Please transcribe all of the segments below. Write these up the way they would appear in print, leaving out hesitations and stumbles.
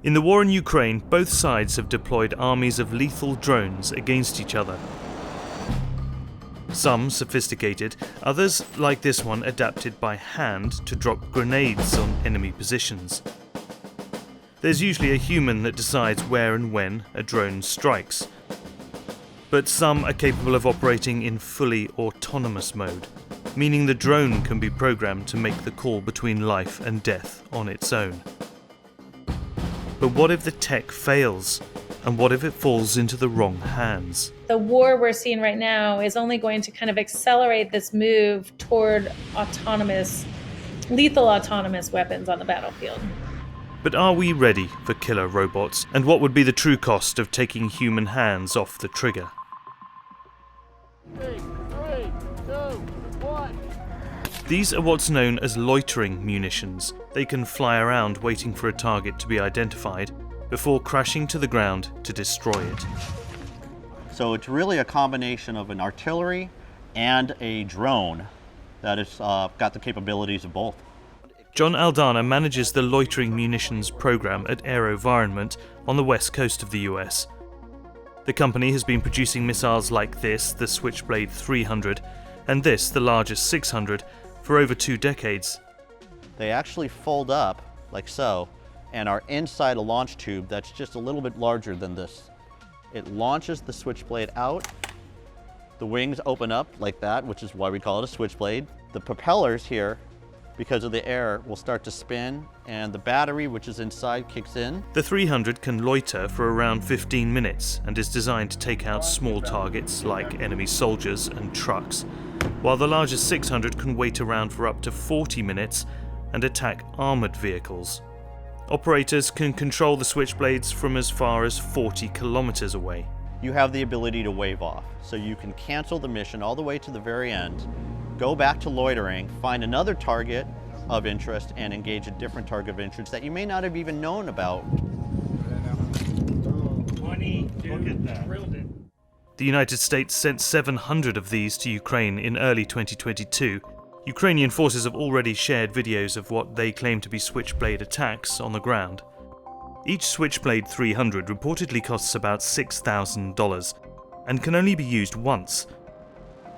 In the war in Ukraine, both sides have deployed armies of lethal drones against each other. Some sophisticated, others, like this one, adapted by hand to drop grenades on enemy positions. There's usually a human that decides where and when a drone strikes. But some are capable of operating in fully autonomous mode, meaning the drone can be programmed to make the call between life and death on its own. But what if the tech fails? And what if it falls into the wrong hands? The war we're seeing right now is only going to kind of accelerate this move toward lethal autonomous weapons on the battlefield. But are we ready for killer robots? And what would be the true cost of taking human hands off the trigger? 3, 2, 1. These are what's known as loitering munitions. They can fly around waiting for a target to be identified before crashing to the ground to destroy it. So it's really a combination of an artillery and a drone that has got the capabilities of both. John Aldana manages the loitering munitions program at AeroVironment on the west coast of the US. The company has been producing missiles like this, the Switchblade 300, and this, the largest 600, for over 2 decades. They actually fold up like so and are inside a launch tube that's just a little bit larger than this. It launches the Switchblade out. The wings open up like that, which is why we call it a Switchblade. The propellers here, because of the air, will start to spin, and the battery, which is inside, kicks in. The 300 can loiter for around 15 minutes and is designed to take out small targets like enemy soldiers and trucks, while the largest 600 can wait around for up to 40 minutes and attack armoured vehicles. Operators can control the Switchblades from as far as 40 kilometers away. You have the ability to wave off, so you can cancel the mission all the way to the very end, go back to loitering, find another target of interest, and engage a different target of interest that you may not have even known about. 22, look at that. The United States sent 700 of these to Ukraine in early 2022. Ukrainian forces have already shared videos of what they claim to be Switchblade attacks on the ground. Each Switchblade 300 reportedly costs about $6,000 and can only be used once.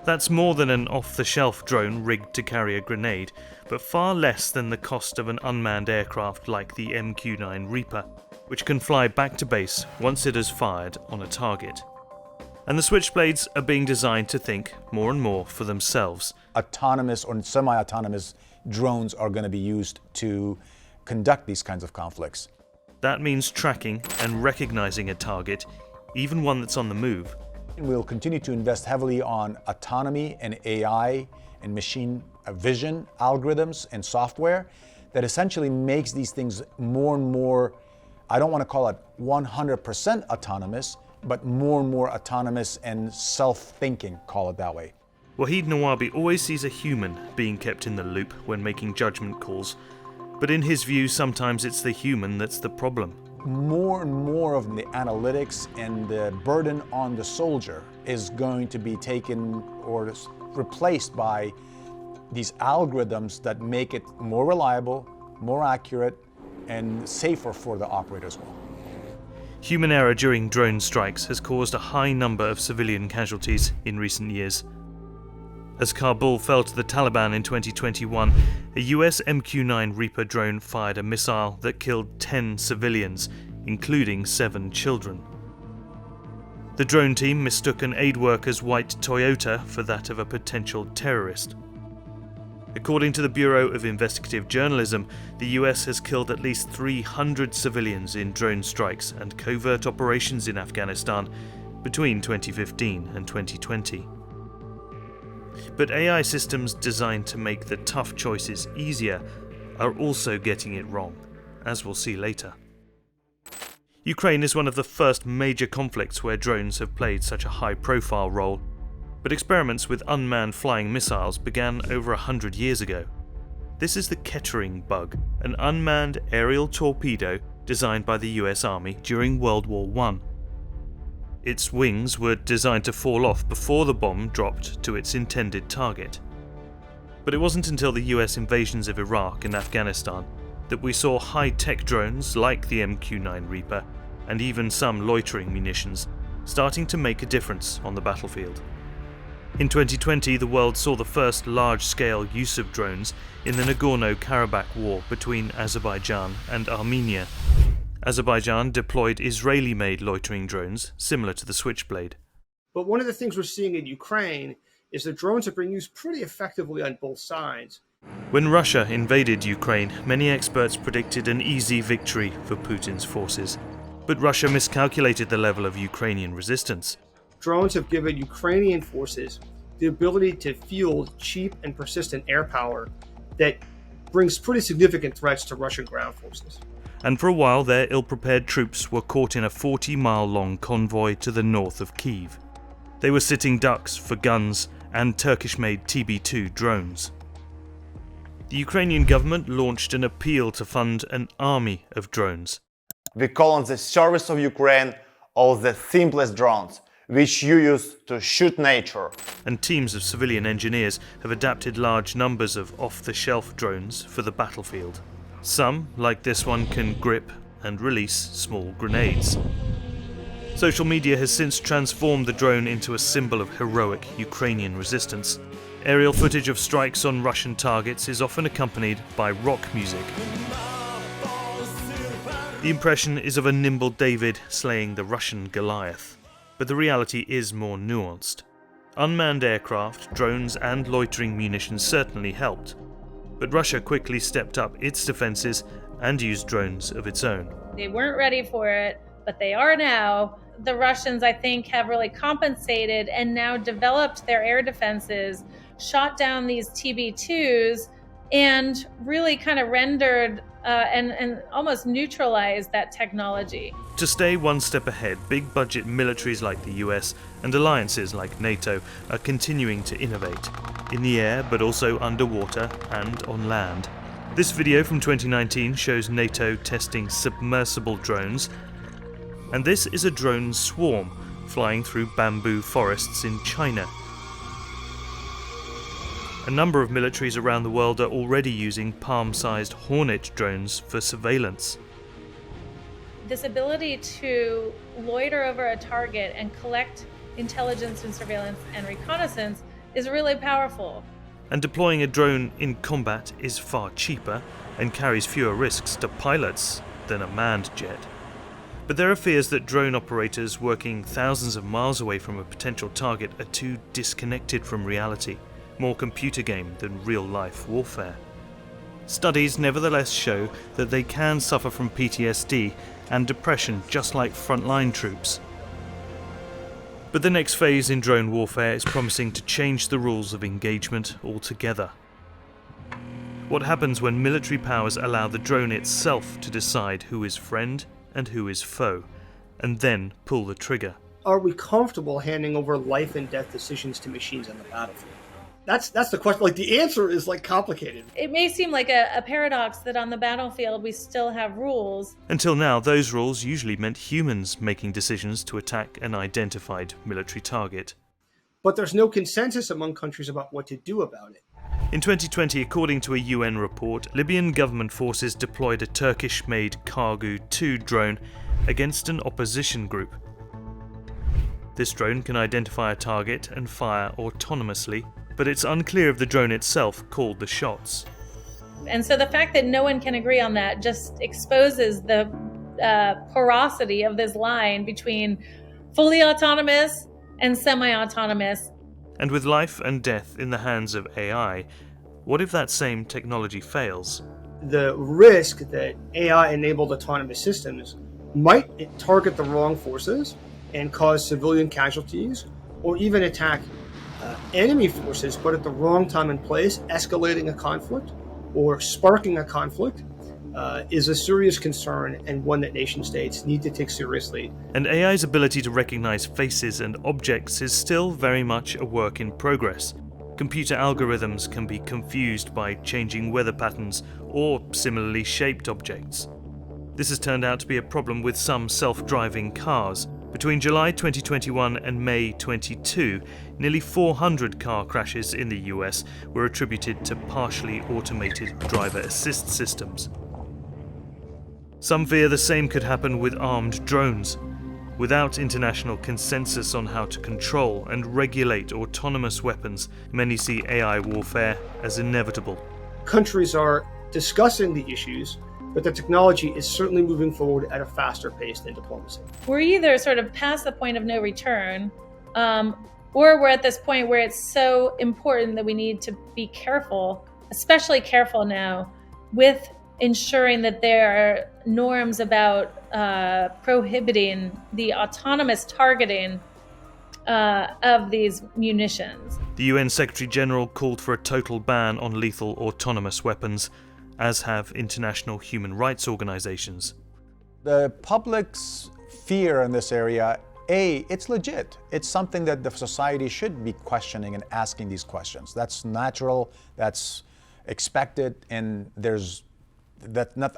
That's more than an off-the-shelf drone rigged to carry a grenade, but far less than the cost of an unmanned aircraft like the MQ-9 Reaper, which can fly back to base once it has fired on a target. And the Switchblades are being designed to think more and more for themselves. Autonomous or semi-autonomous drones are going to be used to conduct these kinds of conflicts. That means tracking and recognizing a target, even one that's on the move. We'll continue to invest heavily on autonomy and AI and machine vision algorithms and software that essentially makes these things more and more, I don't want to call it 100% autonomous, but more and more autonomous and self-thinking, call it that way. Wahid Nawabi always sees a human being kept in the loop when making judgment calls, but in his view, sometimes it's the human that's the problem. More and more of the analytics and the burden on the soldier is going to be taken or replaced by these algorithms that make it more reliable, more accurate, and safer for the operator as well. Human error during drone strikes has caused a high number of civilian casualties in recent years. As Kabul fell to the Taliban in 2021, a US MQ-9 Reaper drone fired a missile that killed 10 civilians, including 7 children. The drone team mistook an aid worker's white Toyota for that of a potential terrorist. According to the Bureau of Investigative Journalism, the US has killed at least 300 civilians in drone strikes and covert operations in Afghanistan between 2015 and 2020. But AI systems designed to make the tough choices easier are also getting it wrong, as we'll see later. Ukraine is one of the first major conflicts where drones have played such a high-profile role, but experiments with unmanned flying missiles began over 100 years ago. This is the Kettering bug, an unmanned aerial torpedo designed by the US Army during World War I. Its wings were designed to fall off before the bomb dropped to its intended target. But it wasn't until the US invasions of Iraq and Afghanistan that we saw high-tech drones like the MQ-9 Reaper, and even some loitering munitions, starting to make a difference on the battlefield. In 2020, the world saw the first large-scale use of drones in the Nagorno-Karabakh war between Azerbaijan and Armenia. Azerbaijan deployed Israeli-made loitering drones, similar to the Switchblade. But one of the things we're seeing in Ukraine is that drones are being used pretty effectively on both sides. When Russia invaded Ukraine, many experts predicted an easy victory for Putin's forces. But Russia miscalculated the level of Ukrainian resistance. Drones have given Ukrainian forces the ability to field cheap and persistent air power that brings pretty significant threats to Russian ground forces. And for a while, their ill-prepared troops were caught in a 40-mile-long convoy to the north of Kyiv. They were sitting ducks for guns and Turkish-made TB2 drones. The Ukrainian government launched an appeal to fund an army of drones. We call on the service of Ukraine all the simplest drones, which you use to shoot nature. And teams of civilian engineers have adapted large numbers of off-the-shelf drones for the battlefield. Some, like this one, can grip and release small grenades. Social media has since transformed the drone into a symbol of heroic Ukrainian resistance. Aerial footage of strikes on Russian targets is often accompanied by rock music. The impression is of a nimble David slaying the Russian Goliath, but the reality is more nuanced. Unmanned aircraft, drones and loitering munitions certainly helped, but Russia quickly stepped up its defences and used drones of its own. They weren't ready for it, but they are now. The Russians, I think, have really compensated and now developed their air defenses, shot down these TB2s, and really kind of rendered and almost neutralized that technology. To stay one step ahead, big budget militaries like the US and alliances like NATO are continuing to innovate, in the air but also underwater and on land. This video from 2019 shows NATO testing submersible drones, and this is a drone swarm flying through bamboo forests in China. A number of militaries around the world are already using palm-sized Hornet drones for surveillance. This ability to loiter over a target and collect intelligence and surveillance and reconnaissance is really powerful. And deploying a drone in combat is far cheaper and carries fewer risks to pilots than a manned jet. But there are fears that drone operators working thousands of miles away from a potential target are too disconnected from reality, more computer game than real-life warfare. Studies nevertheless show that they can suffer from PTSD and depression just like frontline troops. But the next phase in drone warfare is promising to change the rules of engagement altogether. What happens when military powers allow the drone itself to decide who is friend and who is foe, and then pull the trigger? Are we comfortable handing over life and death decisions to machines on the battlefield? That's the question. Like, the answer is complicated. It may seem like a paradox that on the battlefield we still have rules. Until now, those rules usually meant humans making decisions to attack an identified military target. But there's no consensus among countries about what to do about it. In 2020, according to a UN report, Libyan government forces deployed a Turkish-made Kargu-2 drone against an opposition group. This drone can identify a target and fire autonomously, but it's unclear if the drone itself called the shots. And so the fact that no one can agree on that just exposes the porosity of this line between fully autonomous and semi-autonomous. And with life and death in the hands of AI, what if that same technology fails? The risk that AI-enabled autonomous systems might target the wrong forces and cause civilian casualties, or even attack enemy forces, but at the wrong time and place, escalating a conflict or sparking a conflict, is a serious concern, and one that nation states need to take seriously. And AI's ability to recognize faces and objects is still very much a work in progress. Computer algorithms can be confused by changing weather patterns or similarly shaped objects. This has turned out to be a problem with some self-driving cars. Between July 2021 and May 22, nearly 400 car crashes in the US were attributed to partially automated driver assist systems. Some fear the same could happen with armed drones. Without international consensus on how to control and regulate autonomous weapons, many see AI warfare as inevitable. Countries are discussing the issues, but the technology is certainly moving forward at a faster pace than diplomacy. We're either sort of past the point of no return, or we're at this point where it's so important that we need to be careful, especially careful now, with ensuring that there are norms about prohibiting the autonomous targeting of these munitions. The UN Secretary General called for a total ban on lethal autonomous weapons, as have international human rights organizations. The public's fear in this area, it's legit. It's something that the society should be questioning and asking these questions. That's natural, that's expected, and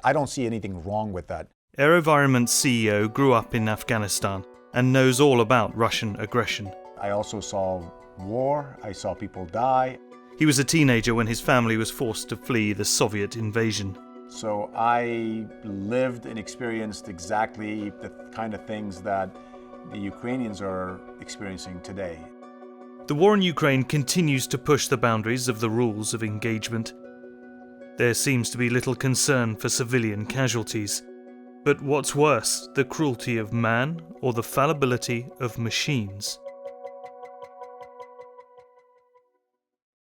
I don't see anything wrong with that. AeroVironment's CEO grew up in Afghanistan and knows all about Russian aggression. I also saw war, I saw people die. He was a teenager when his family was forced to flee the Soviet invasion. So I lived and experienced exactly the kind of things that the Ukrainians are experiencing today. The war in Ukraine continues to push the boundaries of the rules of engagement. There seems to be little concern for civilian casualties. But what's worse, the cruelty of man or the fallibility of machines?